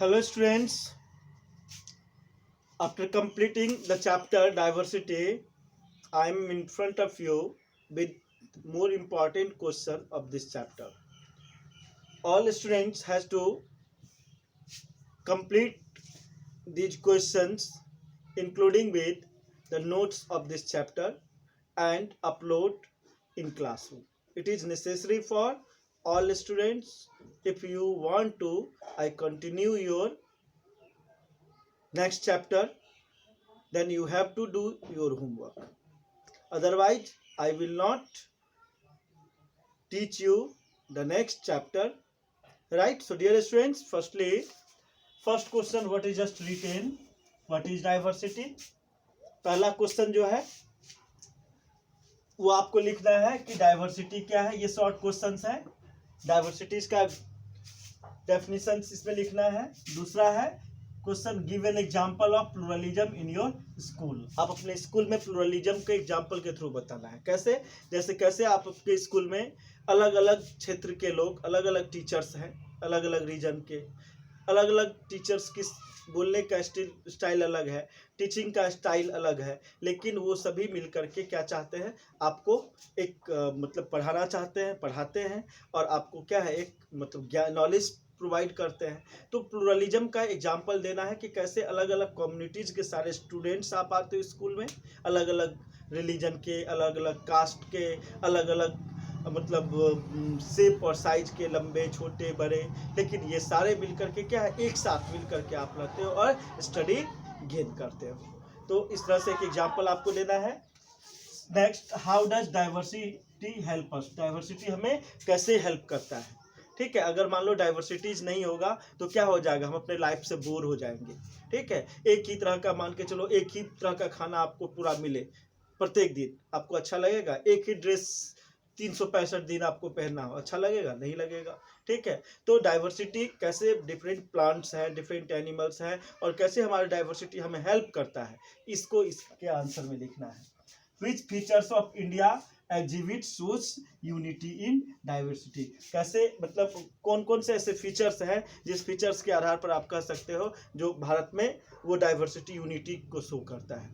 Hello students, after completing the chapter diversity, I am in front of you with more important question of this chapter. All students has to complete these questions including with the notes of this chapter and upload in classroom. It is necessary for all students. If you want to, I continue your next chapter, then you have to do your homework. Otherwise, I will not teach you the next chapter. Right? So, dear students, first question, what is just written? What is diversity? पहला question जो है वो आपको लिखना है कि diversity क्या है. ये शॉर्ट क्वेश्चंस है. डाइवर्सिटी का डेफिनेशन इसमें लिखना है. दूसरा है question, give an example of pluralism in your school. आप अपने स्कूल में प्लूरलिज्म के एग्जांपल के थ्रू बताना है. कैसे? जैसे कैसे आप आपके स्कूल में अलग अलग क्षेत्र के लोग, अलग अलग टीचर्स हैं, अलग अलग रीजन के, अलग अलग टीचर्स की बोलने का स्टाइल अलग है, टीचिंग का स्टाइल अलग है, लेकिन वो सभी मिल करके क्या चाहते हैं, आपको एक मतलब पढ़ाना चाहते हैं, पढ़ाते हैं और आपको क्या है एक मतलब ज्ञान नॉलेज प्रोवाइड करते हैं. तो प्लूरलिज्म का एग्जांपल देना है कि कैसे अलग अलग कम्युनिटीज़ के सारे स्टूडेंट्स आप आते हो स्कूल में, अलग अलग रिलीजन के, अलग अलग कास्ट के, अलग अलग मतलब शेप और साइज के, लंबे छोटे बड़े, लेकिन ये सारे मिलकर के क्या है एक साथ मिलकर के आप रहते हो और स्टडी गेन करते हो. तो इस तरह से एक एग्जांपल आपको देना है. Next, how does diversity help us. Diversity हमें कैसे हेल्प करता है. ठीक है, अगर मान लो डाइवर्सिटीज नहीं होगा तो क्या हो जाएगा, हम अपने लाइफ से बोर हो जाएंगे. ठीक है, एक ही तरह का मान के चलो, एक ही तरह का खाना आपको पूरा मिले प्रत्येक दिन, आपको अच्छा लगेगा? एक ही ड्रेस 365 दिन आपको पहनना हो, अच्छा लगेगा? नहीं लगेगा. ठीक है, तो डाइवर्सिटी कैसे डिफरेंट प्लांट्स हैं, डिफरेंट एनिमल्स हैं और कैसे हमारा डाइवर्सिटी हमें हेल्प करता है, इसको इसके आंसर में लिखना है. Which features of India exhibit shows unity in diversity. कैसे मतलब कौन कौन से ऐसे फीचर्स हैं जिस फीचर्स के आधार पर आप कह सकते हो जो भारत में वो डाइवर्सिटी यूनिटी को शो करता है.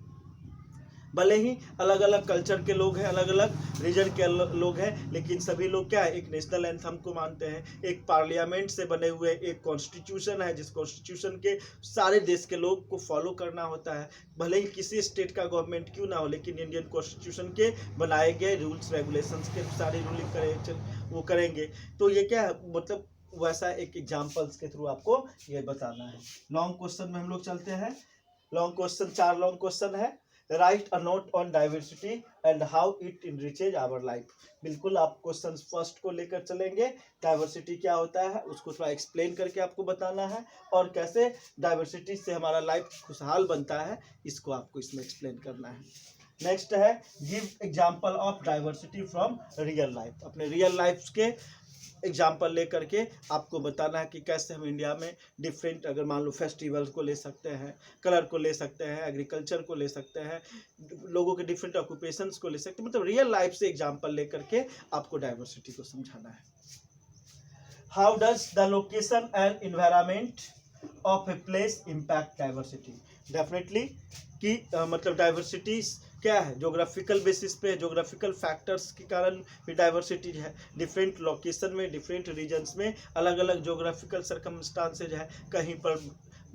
भले ही अलग अलग कल्चर के लोग हैं, अलग अलग रीजन के लोग हैं, लेकिन सभी लोग क्या है एक नेशनल एंथम को मानते हैं. एक पार्लियामेंट से बने हुए एक कॉन्स्टिट्यूशन है, जिस कॉन्स्टिट्यूशन के सारे देश के लोग को फॉलो करना होता है. भले ही किसी स्टेट का गवर्नमेंट क्यों ना हो, लेकिन इंडियन कॉन्स्टिट्यूशन के बनाए गए रूल्स रेगुलेशंस के सारी रूलिंग वो करेंगे. तो ये क्या है मतलब वैसा एक एग्जाम्पल्स के थ्रू आपको ये बताना है. लॉन्ग क्वेश्चन में हम लोग चलते हैं. लॉन्ग क्वेश्चन 4 लॉन्ग क्वेश्चन है. Write a note on diversity and how it enriches our life. बिल्कुल आप क्वेश्चन फर्स्ट को लेकर चलेंगे. डाइवर्सिटी क्या होता है उसको थोड़ा एक्सप्लेन करके आपको बताना है और कैसे डाइवर्सिटी से हमारा लाइफ खुशहाल बनता है इसको आपको इसमें एक्सप्लेन करना है. नेक्स्ट है, give example of diversity from real life. अपने रियल लाइफ के एग्जाम्पल लेकर के आपको बताना है कि कैसे हम इंडिया में डिफरेंट, अगर मान लो फेस्टिवल्स को ले सकते हैं, कलर को ले सकते हैं, एग्रीकल्चर को ले सकते हैं, लोगों के डिफरेंट ऑक्यूपेशंस को ले सकते हैं. मतलब रियल लाइफ से एग्जाम्पल लेकर के आपको डाइवर्सिटी को समझाना है. How does the location and environment of a place impact diversity. Definitely कि मतलब डाइवर्सिटी क्या है, जोग्राफिकल बेसिस पे, जोग्राफिकल फैक्टर्स के कारण भी डाइवर्सिटी है. डिफरेंट लोकेशन में, डिफरेंट रीजन्स में अलग अलग जोग्राफिकल सर्कमस्टांसेज है. कहीं पर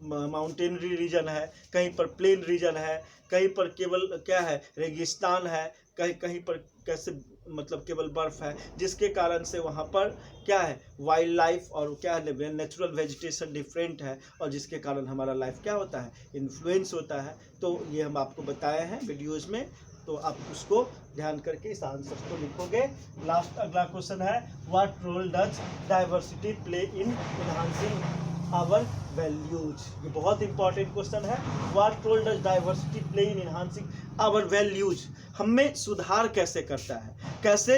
माउंटेनरी रीजन है, कहीं पर प्लेन रीजन है, कहीं पर केवल क्या है रेगिस्तान है, कहीं कहीं पर कैसे मतलब केवल बर्फ है, जिसके कारण से वहाँ पर क्या है वाइल्ड लाइफ और क्या है नेचुरल वेजिटेशन डिफरेंट है और जिसके कारण हमारा लाइफ क्या होता है इन्फ्लुएंस होता है. तो ये हम आपको बताए हैं वीडियोज़ में, तो आप उसको ध्यान करके इस आंसर को लिखोगे. लास्ट अगला क्वेश्चन है, what role does diversity play in enhancing our values. ये बहुत इंपॉर्टेंट क्वेश्चन है. What role does diversity play in enhancing our values. हमें सुधार कैसे करता है, कैसे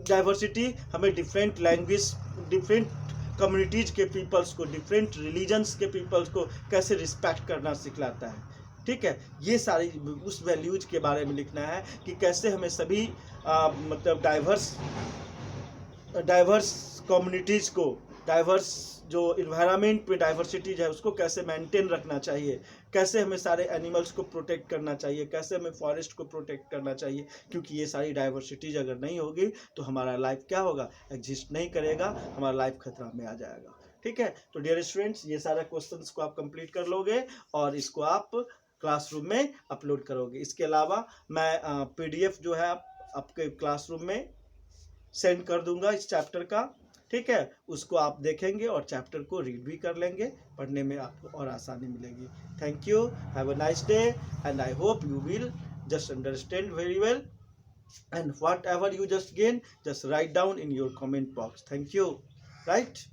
डाइवर्सिटी हमें डिफरेंट लैंग्वेज, डिफरेंट कम्युनिटीज़ के पीपल्स को, डिफरेंट रिलीजन्स के पीपल्स को कैसे रिस्पेक्ट करना सिखलाता है. ठीक है, ये सारी उस वैल्यूज के बारे में लिखना है कि कैसे हमें सभी मतलब डाइवर्स कम्युनिटीज़ को डाइवर्स जो इन्वायरमेंट में डाइवर्सिटीज है उसको कैसे मेंटेन रखना चाहिए, कैसे हमें सारे एनिमल्स को प्रोटेक्ट करना चाहिए, कैसे हमें फॉरेस्ट को प्रोटेक्ट करना चाहिए, क्योंकि ये सारी डाइवर्सिटीज अगर नहीं होगी तो हमारा लाइफ क्या होगा, एग्जिस्ट नहीं करेगा, हमारा लाइफ खतरा में आ जाएगा। ठीक है, तो डियर स्टूडेंट्स ये सारा क्वेश्चंस को आप कंप्लीट कर लोगे और इसको आप क्लासरूम में अपलोड करोगे। इसके अलावा मैं पीडीएफ जो है आपके क्लासरूम में सेंड कर दूंगा इस चैप्टर का। ठीक है, उसको आप देखेंगे और चैप्टर को रीड भी कर लेंगे, पढ़ने में आपको और आसानी मिलेगी। Thank you, have a nice day and I hope you will just understand very well, and whatever you just gain just write down in your comment box. Thank you. Right.